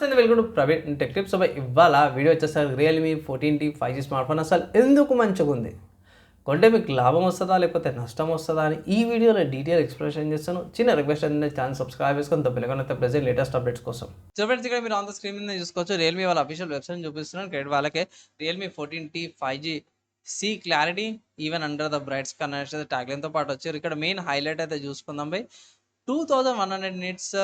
Welcome to Praveen tech tips. ఇవాళ video వచ్చేసరికి Realme 14T 5G smart phone అసలు ఎందుకు మంచిగా ఉంది, కొంటే మీకు లాభం వస్తుందా లేకపోతే నష్టం వస్తుందా అని ఈ వీడియోలో డీటెయిల్ ఎక్స్ప్లెనేషన్ చేస్తాను. చిన్న రిక్వెస్ట్ అంటే ఛానల్ సబ్స్క్రైబ్ చేసుకొని తప్పలేకపోతే ప్రెజెంట్ లేటెస్ట్ అప్డేట్స్ కోసం. సో ఫ్రెండ్స్, ఇక్కడ మీరు ఆన్ ద స్క్రీన్ మీద చూసుకోవచ్చు రియల్మీ వాళ్ళ అఫీషియల్ వెబ్సైట్ చూపిస్తున్నాను. క్రెడిట్ వాళ్ళకే realme 14T 5G see clarity even under the bright scan అనేది ట్యాగ్లైన్తో పాటు వచ్చారు. ఇక్కడ మెయిన్ హైలైట్ అయితే చూసుకుందాం బై 2100 నిట్స్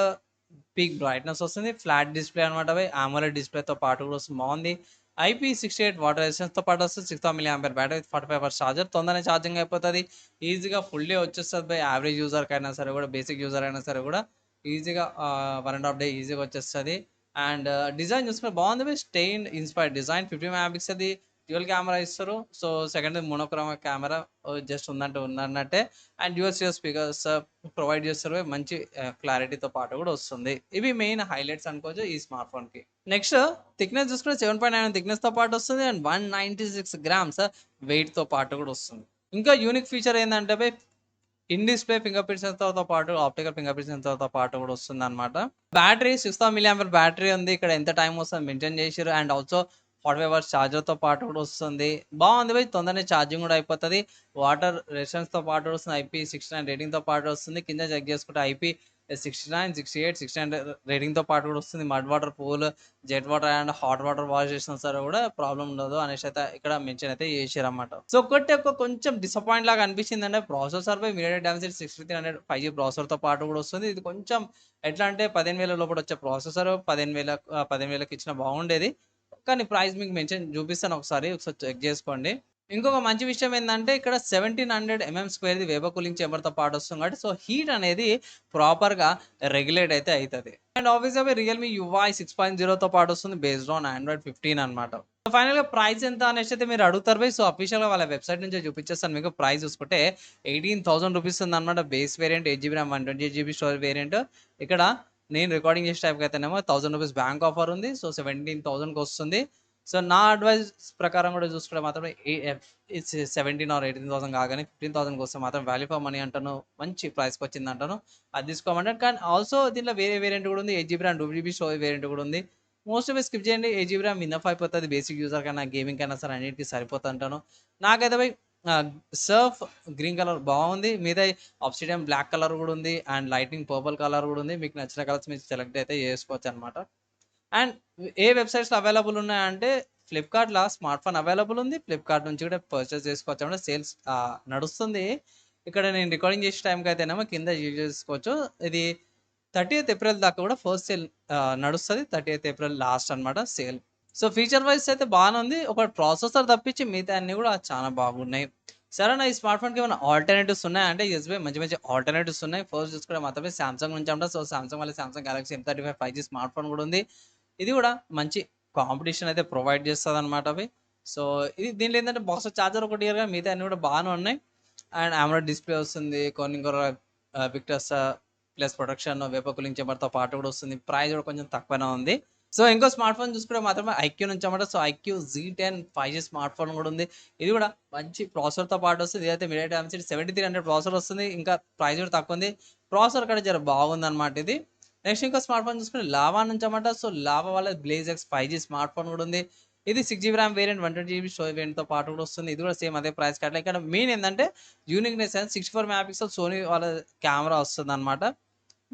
పీక్ బ్రైట్నెస్ వస్తుంది. ఫ్లాట్ డిస్ప్లే అనమాట. AMOLED డిస్ప్లేతో పాటు కూడా వస్తుంది, బాగుంది. IP68 వాటర్ రెసిస్టెన్స్తో పాటు వస్తుంది. 6000 mAh బ్యాటరీ, 45 hours ఛార్జర్, తొందరనే ఛార్జింగ్ అయిపోతుంది. ఈజీగా ఫుల్లీ వచ్చేస్తుంది బై యావరేజ్ యూజర్కి అయినా సరే కూడా, బేసిక్ యూజర్ అయినా సరే కూడా ఈజీగా 1.5 day ఈజీగా వచ్చేస్తుంది. అండ్ డిజైన్ చూసుకుంటే బాగుంది by stain inspired design. 50 MP అది డ్యూయల్ కెమెరా ఇస్తారు. So second monochrome camera just ఉందంటే ఉందన్నట్టే. And dual stereo speakers provide చేస్తారు, మంచి క్లారిటీతో పాటు కూడా వస్తుంది. ఇవి మెయిన్ హైలైట్స్ అనుకోవచ్చు ఈ స్మార్ట్ ఫోన్ కి. నెక్స్ట్ థిక్నెస్ చూసుకుంటే 7.9 థిక్నెస్ తో పాటు వస్తుంది. అండ్ 196 grams వెయిట్ తో పాటు కూడా వస్తుంది. ఇంకా యూనిక్ ఫీచర్ ఏంటంటే by in display finger print censor తో పాటు ఆప్టికల్ ఫింగర్ ప్రింట్ సెన్సార్ తో పాటు కూడా వస్తుంది అనమాట. బ్యాటరీ 6000 mAh బ్యాటరీ ఉంది. ఇక్కడ ఎంత టైం వస్తుంది మెన్షన్ చేసారు. అండ్ ఆల్సో 45 hours ఛార్జర్తో పాటు కూడా వస్తుంది, బాగుంది బై. తొందరనే ఛార్జింగ్ కూడా అయిపోతుంది. వాటర్ రెసిస్టెన్స్తో పాటు వస్తుంది. IP69 రేటింగ్తో పాటు వస్తుంది. కింద చెక్ చేసుకుంటే IP69, 68, 69 రేటింగ్తో పాటు కూడా వస్తుంది. Mud water, pool, jet water and hot water wash చేసిన సరే కూడా ప్రాబ్లం ఉండదు అనేసి అయితే ఇక్కడ మెన్షన్ అయితే చేసారు అన్నమాట. సో కొంచెం డిసప్పాయింట్ లాగా అనిపించింది అంటే ప్రాసెసర్ పై మీడియాటెక్ డైమెన్సిటీ 6300 5G ప్రాసెసర్తో పాటు కూడా వస్తుంది. ఇది కొంచెం ఎట్లా అంటే 15,000 లోపల వచ్చే ప్రాసెసర్ 15,000కి ఇచ్చిన బాగుండేది. కానీ ప్రైస్ మీకు మెన్షన్ చూపిస్తాను, ఒకసారి చెక్ చేసుకోండి. ఇంకొక మంచి విషయం ఏంటంటే ఇక్కడ 1700 mm² వేపర్ కూలింగ్ చేంబర్తో పాటు వస్తుంది కాబట్టి సో హీట్ అనేది ప్రాపర్గా రెగ్యులేట్ అయితే అవుతుంది. అండ్ ఆబ్వియస్గా రియల్మీ UI 6.0తో పాటు వస్తుంది బేస్డ్ ఆన్ Android 15 అనమాట. ఫైనల్గా ప్రైస్ ఎంత అనేసి అయితే మీరు అడుగుతారు బై. సో అఫీషియల్గా వాళ్ళ వెబ్సైట్ నుంచి చూపించేస్తాను మీకు. ప్రైస్ చూసుకుంటే 18,000 రూపీస్ ఉంది అనమాట. Base variant 8GB RAM 128GB storage variant. ఇక్కడ నేను రికార్డింగ్ చేసే టైప్కి అయితేనేమో 1000 రూపీస్ బ్యాంక్ ఆఫర్ ఉంది. సో 17,000కి వస్తుంది. సో నా అడ్వైస్ ప్రకారం కూడా చూసుకుంటే మాత్రం 17 or 18,000 కాగానే 15,000కి వస్తే మాత్రం వాల్యూ ఫర్ మనీ అంటాను, మంచి ప్రైస్కి వచ్చింది అంటాను, అది తీసుకోమంటాను. కానీ ఆల్సో దీంట్లో వేరే వేరియంట్ కూడా ఉంది. 8GB RAM 2GB storage variant కూడా ఉంది. మోస్ట్ ఆఫ్ స్కిప్ చేయండి. 8GB RAM ఇనఫ్ అయిపోతుంది బేసిక్ యూజర్ కన్నా, గేమింగ్ కన్నా సరే అన్నిటికీ సరిపోతుంది అంటాను. నాకైతే బై సర్ఫ్ గ్రీన్ కలర్ బాగుంది. మీద ఆబ్సిడియన్ బ్లాక్ కలర్ కూడా ఉంది. అండ్ లైటింగ్ పర్పుల్ కలర్ కూడా ఉంది. మీకు నచ్చిన కలర్స్ మీరు సెలెక్ట్ అయితే చేసుకోవచ్చు అనమాట. అండ్ ఏ వెబ్సైట్స్లో అవైలబుల్ ఉన్నాయంటే ఫ్లిప్కార్ట్లో స్మార్ట్ ఫోన్ అవైలబుల్ ఉంది. ఫ్లిప్కార్ట్ నుంచి కూడా పర్చేస్ చేసుకోవచ్చు అంటే సేల్స్ నడుస్తుంది. ఇక్కడ నేను రికార్డింగ్ చేసే టైంకి అయితేనేమో కింద యూజ్ చేసుకోవచ్చు. ఇది 30th April దాకా కూడా ఫస్ట్ సేల్ నడుస్తుంది. 30th April లాస్ట్ అనమాట సేల్. సో ఫీచర్ వైజ్ అయితే బాగానే ఉంది. ఒక ప్రాసెసర్ తప్పించి మిగతా అన్ని కూడా చాలా బాగున్నాయి. సరేనా, ఈ స్మార్ట్ ఫోన్కి ఏమైనా ఆల్టర్నేటివ్స్ ఉన్నాయా అంటే ఎస్బీఐ మంచి ఆల్టర్నేటివ్స్ ఉన్నాయి. ఫస్ట్ చూసుకుంటే మాత్రమే సామ్సంగ్ నుంచి అంటారు. సో సామ్సంగ్ వల్ల Samsung Galaxy M35 5G smart phone కూడా ఉంది. ఇది కూడా మంచి కాంపిటీషన్ అయితే ప్రొవైడ్ చేస్తుంది అనమాట అవి. సో ఇది దీంట్లో ఏంటంటే బాక్స్ ఛార్జర్ ఒకటి ఇయర్గా మిగతా అన్ని కూడా బాగానే ఉన్నాయి. అండ్ AMOLED డిస్ప్లే వస్తుంది. కొన్ని విక్టర్స్ ప్లస్ ప్రొటెక్షన్ వేపర్ కూలింగ్ చేంబర్తో పాటు కూడా వస్తుంది. ప్రైస్ కూడా కొంచెం తక్కువనే ఉంది. సో ఇంకో స్మార్ట్ ఫోన్ చూసుకుంటే మాత్రమే ఐక్యూ నుంచి అన్నమాట. So IQ Z10 5G smart phone కూడా ఉంది. ఇది కూడా మంచి ప్రాసెసర్తో పాటు వస్తుంది. ఇదైతే మీడియాటెక్ డైమెన్సిటీ 7300 ప్రాసెసర్ వస్తుంది. ఇంకా ప్రైస్ కూడా తక్కువ ఉంది. ప్రాసెసర్ కూడా జర బాగుంది అనమాట ఇది. నెక్స్ట్ ఇంకో స్మార్ట్ ఫోన్ చూసుకుంటే లావా నుంచి అన్నమాట. సో లావా వాళ్ళ blaze X 5G smart phone కూడా ఉంది. ఇది 6GB RAM variant 120GB storage వేరియంట్తో పాటు కూడా వస్తుంది. ఇది కూడా సేమ్ అదే ప్రైస్ కట్ల. ఇక్కడ మెయిన్ ఏంటంటే యూనిక్నెస్ 64 MP సోనీ వాళ్ళ కెమెరా వస్తుంది అనమాట.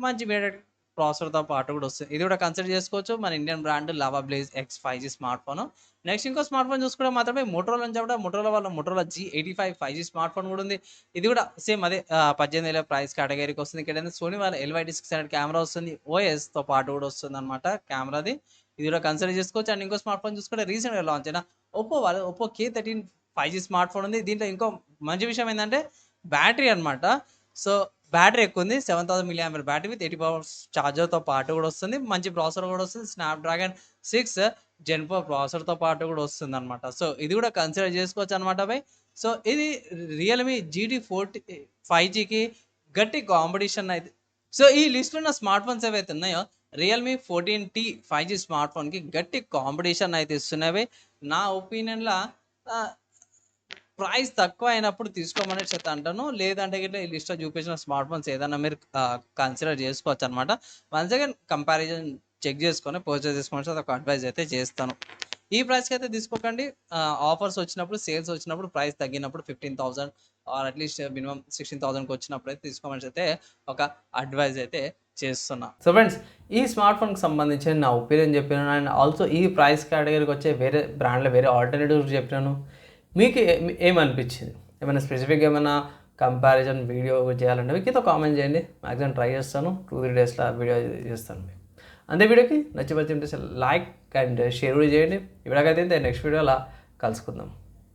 మంచి మీడియాటెక్ ప్రాసెసర్తో పాటు కూడా వస్తుంది. ఇది కూడా కన్సిడర్ చేసుకోవచ్చు. మన Indian brand lava blaze X 5G smart phone. Next ఇంకో స్మార్ట్ ఫోన్ చూసుకుంటే మాత్రమే మోటరోలా నుంచి కూడా మోటరోలా వాళ్ళ Motorola G85 5G smart phone కూడా ఉంది. ఇది కూడా సేమ్ అదే 18,000 ప్రైస్ కేటగిరీకి వస్తుంది. ఇక్కడ సోనీ వాళ్ళ LYD600 కెమెరా వస్తుంది. OSతో పాటు కూడా వస్తుంది అనమాట కెమెరాది. ఇది కూడా కన్సిడర్ చేసుకోవచ్చు. అండ్ ఇంకో స్మార్ట్ ఫోన్ చూసుకుంటే రీసెంట్గా లాంచ్ అయిన Oppo K13 5G smart phone ఉంది. దీంట్లో ఇంకో మంచి విషయం ఏంటంటే బ్యాటరీ అనమాట. సో బ్యాటరీ ఎక్కువ ఉంది. 7000 mAh బ్యాటరీ విత్ 80 hours ఛార్జర్తో పాటు కూడా వస్తుంది. మంచి ప్రాసెసర్ కూడా వస్తుంది. స్నాప్డ్రాగన్ 6 Gen 4 ప్రాసెసర్తో పాటు కూడా వస్తుంది అనమాట. సో ఇది కూడా కన్సిడర్ చేసుకోవచ్చు అనమాట బై. సో ఇది రియల్మీ GT40 5Gకి గట్టి కాంపిటీషన్ అయితే. సో ఈ లిస్ట్లో ఉన్న స్మార్ట్ ఫోన్స్ ఏవైతే ఉన్నాయో రియల్మీ 14T 5G స్మార్ట్ ఫోన్కి గట్టి కాంపిటీషన్ అయితే ఇస్తున్నాయి. నా ఒపీనియన్లో ప్రైస్ తక్కువ అయినప్పుడు తీసుకోమని చెప్తా అంటాను. లేదంటే గిట్లా ఈ లిస్ట్లో చూపించిన స్మార్ట్ ఫోన్స్ ఏదైనా మీరు కన్సిడర్ చేసుకోవచ్చు అనమాట. వన్స్ అగైన్ కంపారిజన్ చెక్ చేసుకొని పర్చేస్ చేసుకోవచ్చు. అదొక అడ్వైజ్ అయితే చేస్తాను. ఈ ప్రైస్‌కి అయితే తీసుకోకండి. ఆఫర్స్ వచ్చినప్పుడు, సేల్స్ వచ్చినప్పుడు, ప్రైస్ తగ్గినప్పుడు 15,000 ఆర్ అట్‌లీస్ట్ మినిమమ్ 16,000కి వచ్చినప్పుడైతే తీసుకోమని అయితే ఒక అడ్వైజ్ అయితే చేస్తున్నా. సో ఫ్రెండ్స్, ఈ స్మార్ట్ ఫోన్‌కి సంబంధించిన నా ఒపీనియన్ చెప్పాను. అండ్ ఆల్సో ఈ ప్రైస్ కేటగిరీకి వచ్చే వేరే బ్రాండ్‌లో వేరే ఆల్టర్‌నేటివ్స్ చెప్పినాను. మీకు ఏమనిపించింది? ఏమైనా స్పెసిఫిక్‌గా ఏమైనా కంపారిజన్ వీడియో చేయాలంటే కింద కామెంట్ చేయండి. మాక్సిమం ట్రై చేస్తాను. 2-3 డేస్‌లో వీడియో చేస్తాను. అంతే, వీడియోకి నచ్చి లైక్ అండ్ షేర్ కూడా చేయండి. ఇప్పటికైతే నెక్స్ట్ వీడియోలో కలుసుకుందాం.